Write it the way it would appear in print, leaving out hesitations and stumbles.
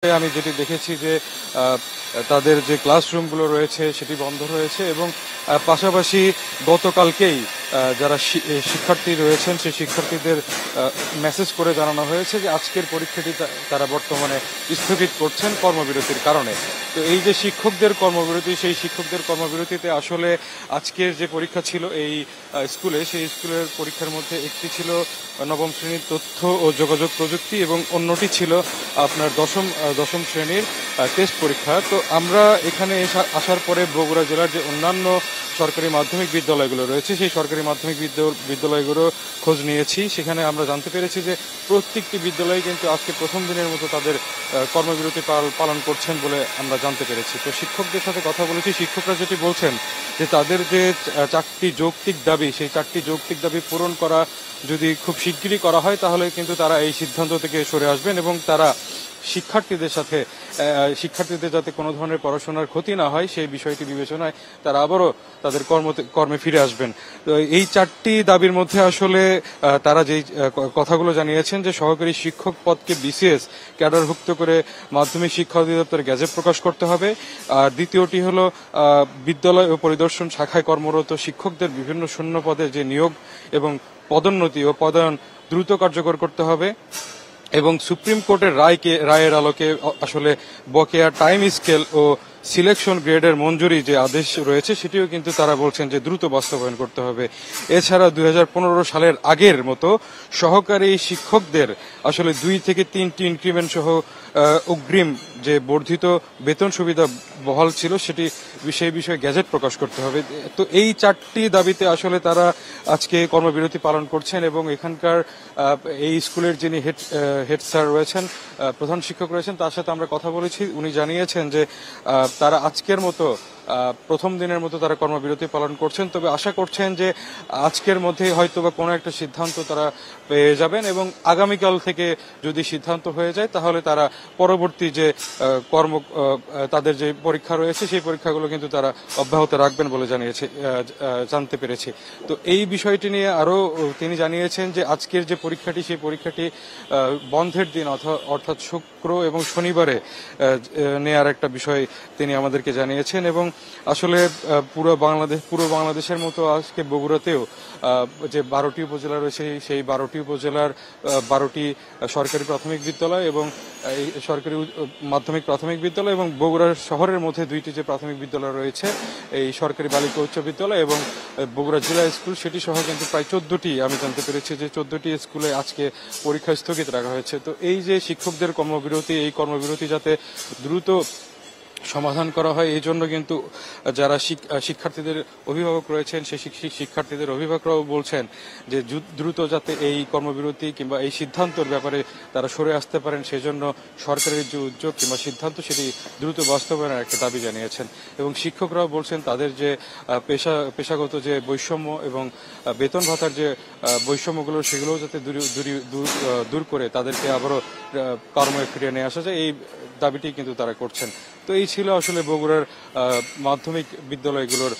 আমি যেটি দেখেছি যে তাদের যে ক্লাসরুমগুলো রয়েছে সেটি বন্ধ রয়েছে এবং পাশাপাশি গতকালকেই যারা শিক্ষার্থী রয়েছেন সেই শিক্ষার্থীদের মেসেজ করে জানানো হয়েছে যে আজকের পরীক্ষাটি তারা বর্তমানে স্থগিত করছেন কর্মবিরতির কারণে। তো এই যে শিক্ষকদের কর্মবিরতি, সেই শিক্ষকদের কর্মবিরতিতে আসলে আজকের যে পরীক্ষা ছিল এই স্কুলে, সেই স্কুলের পরীক্ষার মধ্যে একটি ছিল নবম শ্রেণীর তথ্য ও যোগাযোগ প্রযুক্তি এবং অন্যটি ছিল আপনার দশম শ্রেণীর টেস্ট পরীক্ষা। তো আমরা এখানে আসার পরে বগুড়া জেলার যে অন্যান্য সরকারি মাধ্যমিক বিদ্যালয়গুলো রয়েছে সেই সরকারি মাধ্যমিক বিদ্যালয়গুলো খোঁজ নিয়েছি। সেখানে আমরা জানতে পেরেছি যে প্রত্যেকটি বিদ্যালয় কিন্তু আজকে প্রথম দিনের মতো তাদের কর্মবিরতি পালন করছেন বলে আমরা জানতে পেরেছি। তো শিক্ষকদের সাথে কথা বলেছি, শিক্ষকরা যেটি বলছেন যে তাদের যে 4টি যৌক্তিক দাবি, সেই 4টি যৌক্তিক দাবি পূরণ করা যদি খুব শিগগিরই করা হয় তাহলে কিন্তু তারা এই সিদ্ধান্ত থেকে সরে আসবেন এবং তারা শিক্ষার্থীদের যাতে কোনো ধরনের পড়াশোনার ক্ষতি না হয় সেই বিষয়টি বিবেচনায় তারা আবারও তাদের কর্মে ফিরে আসবেন। তো এই 4টি দাবির মধ্যে আসলে তারা যেই কথাগুলো জানিয়েছেন যে সহকারী শিক্ষক পদকে বিসিএস ক্যাডারভুক্ত করে মাধ্যমিক শিক্ষা অধিদপ্তর গেজেট প্রকাশ করতে হবে। আর দ্বিতীয়টি হলো বিদ্যালয় ও পরিদর্শন শাখায় কর্মরত শিক্ষকদের বিভিন্ন শূন্য পদে যে নিয়োগ এবং পদোন্নতি ও পদায়ন দ্রুত কার্যকর করতে হবে এবং সুপ্রিম কোর্টের রায়ের আলোকে আসলে বকেয়া টাইম স্কেল ও সিলেকশন গ্রেডের মঞ্জুরি যে আদেশ রয়েছে সেটিও কিন্তু তারা বলছেন যে দ্রুত বাস্তবায়ন করতে হবে। এছাড়া 2015 সালের আগের মতো সহকারী শিক্ষকদের আসলে 2 থেকে 3টি ইনক্রিমেন্ট সহ অগ্রিম যে বর্ধিত বেতন সুবিধা বহাল ছিল সেই বিষয়ে গেজেট প্রকাশ করতে হবে। তো এই 4টি দাবিতে আসলে তারা আজকে কর্মবিরতি পালন করছেন এবং এখানকার এই স্কুলের যিনি হেড স্যার রয়েছেন, প্রধান শিক্ষক রয়েছেন, তার সাথে আমরা কথা বলেছি। উনি জানিয়েছেন যে তারা আজকের মতো প্রথম দিনের মতো তারা কর্মবিরতি পালন করছেন, তবে আশা করছেন যে আজকের মধ্যে হয়তো বা কোনো একটা সিদ্ধান্ত তারা পেয়ে যাবেন এবং আগামীকাল থেকে যদি সিদ্ধান্ত হয়ে যায় তাহলে তারা পরবর্তী যে তাদের যে পরীক্ষা রয়েছে সেই পরীক্ষাগুলো কিন্তু তারা অব্যাহত রাখবেন বলে জানতে পেরেছি। তো এই বিষয়টি নিয়ে আরো তিনি জানিয়েছেন যে আজকের যে পরীক্ষাটি সেই পরীক্ষাটি বন্ধের দিন অর্থাৎ শুক্র এবং শনিবারে নেয়ার একটা বিষয় তিনি আমাদেরকে জানিয়েছেন এবং আসলে পুরো বাংলাদেশের মতো আজকে বগুড়াতেও যে 12টি উপজেলা রয়েছে সেই 12টি উপজেলার 12টি সরকারি প্রাথমিক বিদ্যালয় এবং এই সরকারি মাধ্যমিক প্রাথমিক বিদ্যালয় এবং বগুড়া শহরের মধ্যে 2টি যে প্রাথমিক বিদ্যালয় রয়েছে এই সরকারি বালিকা উচ্চ বিদ্যালয় এবং বগুড়া জেলা স্কুল, সেটি সহ কিন্তু প্রায় 14টি, আমি জানতে পেরেছি যে 14টি স্কুলে আজকে পরীক্ষা স্থগিত রাখা হয়েছে। তো এই যে শিক্ষকদের কর্মবিরতি, এই কর্মবিরতি যাতে দ্রুত সমাধান করা হয় এই জন্য কিন্তু যারা শিক্ষার্থীদের অভিভাবক রয়েছেন সেই শিক্ষার্থীদের অভিভাবকরাও বলছেন যে দ্রুত যাতে এই কর্মবিরতি কিংবা এই সিদ্ধান্তের ব্যাপারে তারা সরে আসতে পারেন, সেজন্য সরকারের যে উদ্যোগ কিংবা সিদ্ধান্ত সেটি দ্রুত বাস্তবায়নের একটা দাবি জানিয়েছেন। এবং শিক্ষকরাও বলছেন তাদের যে পেশাগত যে বৈষম্য এবং বেতন ভাতার যে বৈষম্যগুলো সেগুলোও যাতে দূর করে তাদেরকে আবারও কর্মে ফিরিয়ে নিয়ে আসা যায়, এই দাবিটি কিন্তু তারা করছেন। তো এই ছিল আসলে বগুড়ার মাধ্যমিক বিদ্যালয়গুলোর